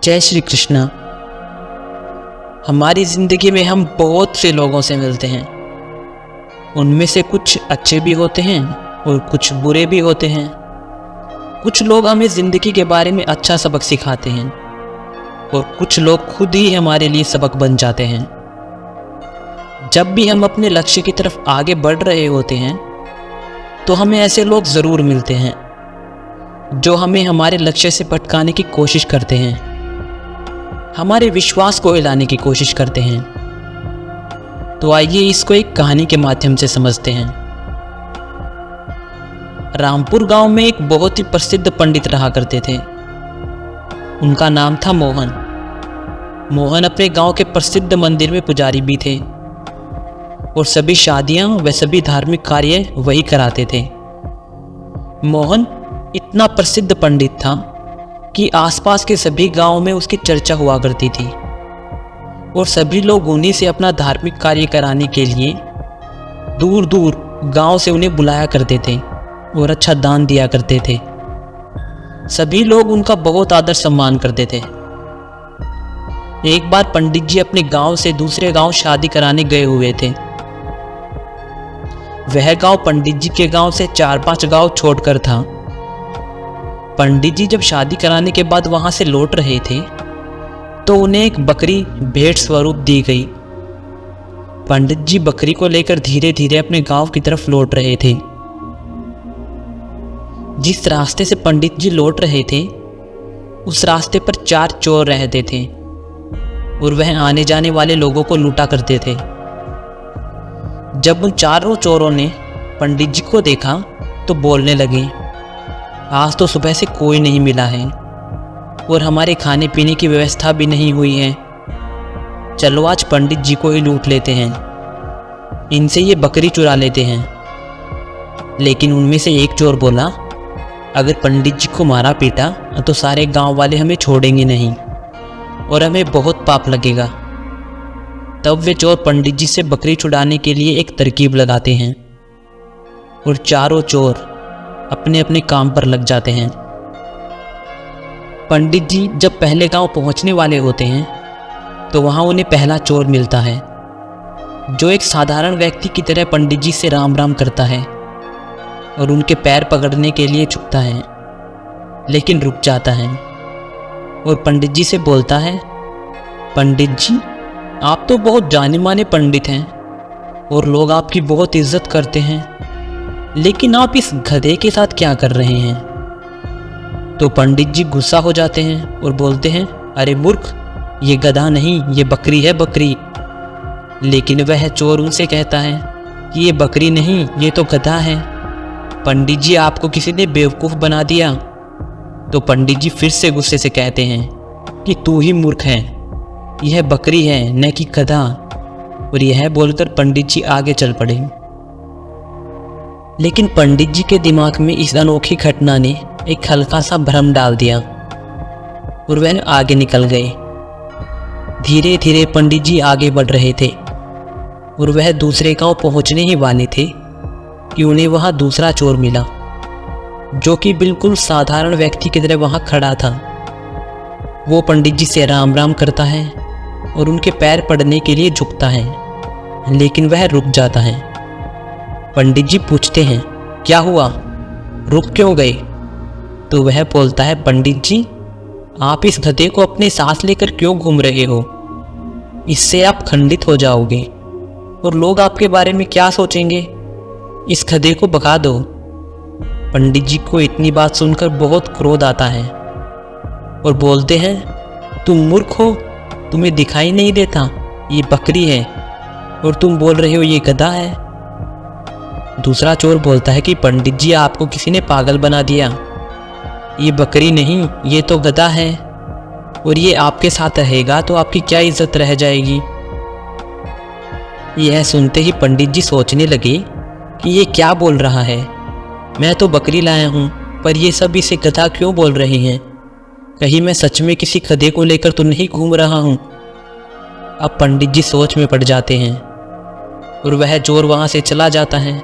जय श्री कृष्णा। हमारी ज़िंदगी में हम बहुत से लोगों से मिलते हैं। उनमें से कुछ अच्छे भी होते हैं और कुछ बुरे भी होते हैं। कुछ लोग हमें ज़िंदगी के बारे में अच्छा सबक सिखाते हैं और कुछ लोग खुद ही हमारे लिए सबक बन जाते हैं। जब भी हम अपने लक्ष्य की तरफ आगे बढ़ रहे होते हैं तो हमें ऐसे लोग ज़रूर मिलते हैं जो हमें हमारे लक्ष्य से भटकाने की कोशिश करते हैं, हमारे विश्वास को हिलाने की कोशिश करते हैं। तो आइए इसको एक कहानी के माध्यम से समझते हैं। रामपुर गांव में एक बहुत ही प्रसिद्ध पंडित रहा करते थे। उनका नाम था मोहन। मोहन अपने गांव के प्रसिद्ध मंदिर में पुजारी भी थे और सभी शादियां व सभी धार्मिक कार्य वही कराते थे। मोहन इतना प्रसिद्ध पंडित था कि आसपास के सभी गांवों में उसकी चर्चा हुआ करती थी और सभी लोग उन्हीं से अपना धार्मिक कार्य कराने के लिए दूर दूर गांव से उन्हें बुलाया करते थे और अच्छा दान दिया करते थे। सभी लोग उनका बहुत आदर सम्मान करते थे। एक बार पंडित जी अपने गांव से दूसरे गांव शादी कराने गए हुए थे। वह गांव पंडित जी के गांव से 4-5 गांव छोड़कर था। पंडित जी जब शादी कराने के बाद वहां से लौट रहे थे तो उन्हें एक बकरी भेंट स्वरूप दी गई। पंडित जी बकरी को लेकर धीरे धीरे अपने गांव की तरफ लौट रहे थे। जिस रास्ते से पंडित जी लौट रहे थे उस रास्ते पर 4 चोर रहते थे और वह आने जाने वाले लोगों को लूटा करते थे। जब उन चारों चोरों ने पंडित जी को देखा तो बोलने लगे, आज तो सुबह से कोई नहीं मिला है और हमारे खाने पीने की व्यवस्था भी नहीं हुई है। चलो आज पंडित जी को ही लूट लेते हैं, इनसे ये बकरी चुरा लेते हैं। लेकिन उनमें से एक चोर बोला, अगर पंडित जी को मारा पीटा तो सारे गांव वाले हमें छोड़ेंगे नहीं और हमें बहुत पाप लगेगा। तब वे चोर पंडित जी से बकरी छुड़ाने के लिए एक तरकीब लगाते हैं और चारों चोर अपने अपने काम पर लग जाते हैं। पंडित जी जब पहले गांव पहुंचने वाले होते हैं तो वहां उन्हें पहला चोर मिलता है जो एक साधारण व्यक्ति की तरह पंडित जी से राम राम करता है और उनके पैर पकड़ने के लिए झुकता है, लेकिन रुक जाता है और पंडित जी से बोलता है, पंडित जी आप तो बहुत जाने माने पंडित हैं और लोग आपकी बहुत इज्जत करते हैं, लेकिन आप इस गधे के साथ क्या कर रहे हैं? तो पंडित जी गुस्सा हो जाते हैं और बोलते हैं, अरे मूर्ख, ये गधा नहीं, ये बकरी है, बकरी। लेकिन वह चोर उनसे कहता है कि ये बकरी नहीं, ये तो गधा है। पंडित जी आपको किसी ने बेवकूफ़ बना दिया। तो पंडित जी फिर से गुस्से से कहते हैं कि तू ही मूर्ख है, यह बकरी है न कि गधा। और यह बोलकर पंडित जी आगे चल पड़े। लेकिन पंडित जी के दिमाग में इस अनोखी घटना ने एक हल्का सा भ्रम डाल दिया और वह आगे निकल गए। धीरे धीरे पंडित जी आगे बढ़ रहे थे और वह दूसरे गांव पहुंचने ही वाले थे कि उन्हें वहां दूसरा चोर मिला जो कि बिल्कुल साधारण व्यक्ति की तरह वहां खड़ा था। वो पंडित जी से राम राम करता है और उनके पैर पड़ने के लिए झुकता है, लेकिन वह रुक जाता है। पंडित जी पूछते हैं, क्या हुआ, रुक क्यों गए? तो वह बोलता है, पंडित जी आप इस गधे को अपने साथ लेकर क्यों घूम रहे हो? इससे आप खंडित हो जाओगे और लोग आपके बारे में क्या सोचेंगे? इस गधे को भगा दो। पंडित जी को इतनी बात सुनकर बहुत क्रोध आता है और बोलते हैं, तुम मूर्ख हो, तुम्हें दिखाई नहीं देता ये बकरी है और तुम बोल रहे हो ये गधा है। दूसरा चोर बोलता है कि पंडित जी आपको किसी ने पागल बना दिया, ये बकरी नहीं, ये तो गधा है और ये आपके साथ रहेगा तो आपकी क्या इज्जत रह जाएगी। यह सुनते ही पंडित जी सोचने लगे कि ये क्या बोल रहा है, मैं तो बकरी लाया हूँ पर ये सब इसे गधा क्यों बोल रहे हैं? कहीं मैं सच में किसी गधे को लेकर तो नहीं घूम रहा हूँ। अब पंडित जी सोच में पड़ जाते हैं और वह चोर वहाँ से चला जाता है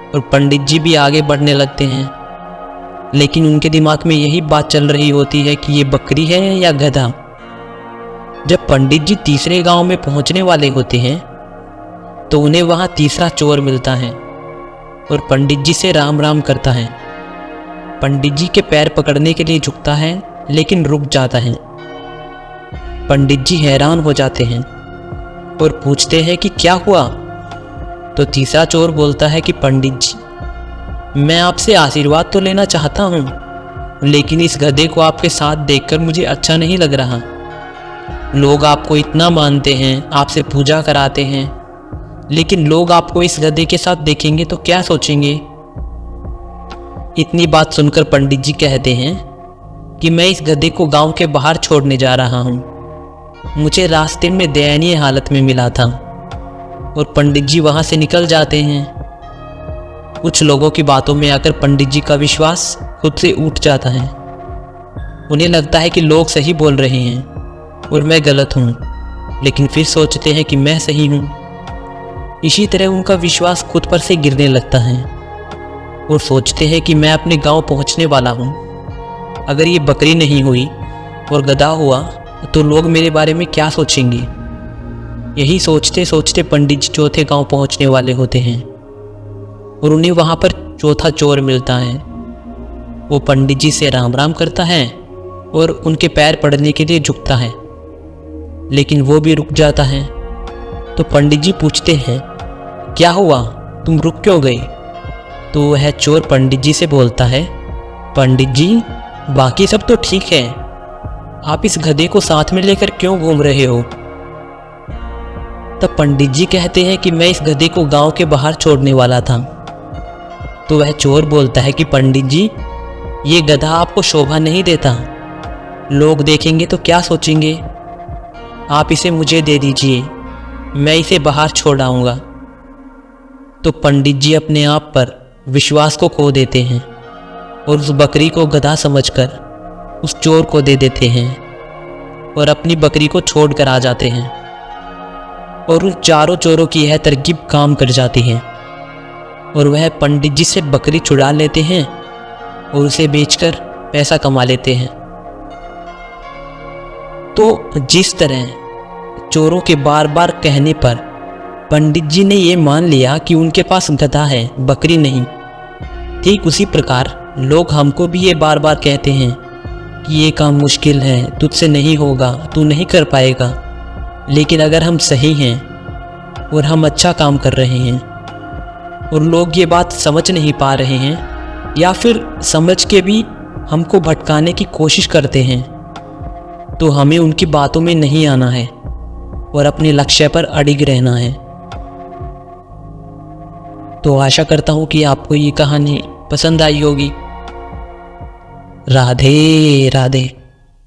और पंडित जी भी आगे बढ़ने लगते हैं। लेकिन उनके दिमाग में यही बात चल रही होती है कि ये बकरी है या गधा। जब पंडित जी तीसरे गांव में पहुंचने वाले होते हैं तो उन्हें वहां तीसरा चोर मिलता है और पंडित जी से राम राम करता है। पंडित जी के पैर पकड़ने के लिए झुकता है लेकिन रुक जाता है। पंडित जी हैरान हो जाते हैं और पूछते हैं कि क्या हुआ। तो तीसरा चोर बोलता है कि पंडित जी, मैं आपसे आशीर्वाद तो लेना चाहता हूँ, लेकिन इस गधे को आपके साथ देखकर मुझे अच्छा नहीं लग रहा। लोग आपको इतना मानते हैं, आपसे पूजा कराते हैं, लेकिन लोग आपको इस गधे के साथ देखेंगे तो क्या सोचेंगे। इतनी बात सुनकर पंडित जी कहते हैं कि मैं इस गधे को गांव के बाहर छोड़ने जा रहा हूँ। मुझे रास्ते में दयनीय हालत में मिला था। और पंडित जी वहाँ से निकल जाते हैं। कुछ लोगों की बातों में आकर पंडित जी का विश्वास खुद से उठ जाता है। उन्हें लगता है कि लोग सही बोल रहे हैं और मैं गलत हूँ, लेकिन फिर सोचते हैं कि मैं सही हूँ। इसी तरह उनका विश्वास खुद पर से गिरने लगता है और सोचते हैं कि मैं अपने गांव पहुंचने वाला हूं। अगर ये बकरी नहीं हुई और गधा हुआ तो लोग मेरे बारे में क्या सोचेंगे। यही सोचते सोचते पंडित जी चौथे गांव पहुंचने वाले होते हैं और उन्हें वहां पर चौथा चोर मिलता है। वो पंडित जी से राम राम करता है और उनके पैर पड़ने के लिए झुकता है, लेकिन वो भी रुक जाता है। तो पंडित जी पूछते हैं, क्या हुआ, तुम रुक क्यों गए। तो वह चोर पंडित जी से बोलता है, पंडित जी, बाकी सब तो ठीक है, आप इस गधे को साथ में लेकर क्यों घूम रहे हो। तब पंडित जी कहते हैं कि मैं इस गधे को गांव के बाहर छोड़ने वाला था। तो वह चोर बोलता है कि पंडित जी, ये गधा आपको शोभा नहीं देता, लोग देखेंगे तो क्या सोचेंगे। आप इसे मुझे दे दीजिए, मैं इसे बाहर छोड़ आऊँगा। तो पंडित जी अपने आप पर विश्वास को खो देते हैं और उस बकरी को गधा समझकर उस चोर को दे देते हैं और अपनी बकरी को छोड़कर आ जाते हैं। और उन चारों चोरों की यह तरकीब काम कर जाती है और वह पंडित जी से बकरी छुड़ा लेते हैं और उसे बेचकर पैसा कमा लेते हैं। तो जिस तरह चोरों के बार बार कहने पर पंडित जी ने ये मान लिया कि उनके पास गधा है, बकरी नहीं, ठीक उसी प्रकार लोग हमको भी ये बार बार कहते हैं कि ये काम मुश्किल है, तुझसे नहीं होगा, तू नहीं कर पाएगा। लेकिन अगर हम सही हैं और हम अच्छा काम कर रहे हैं और लोग ये बात समझ नहीं पा रहे हैं या फिर समझ के भी हमको भटकाने की कोशिश करते हैं, तो हमें उनकी बातों में नहीं आना है और अपने लक्ष्य पर अडिग रहना है। तो आशा करता हूँ कि आपको ये कहानी पसंद आई होगी। राधे राधे।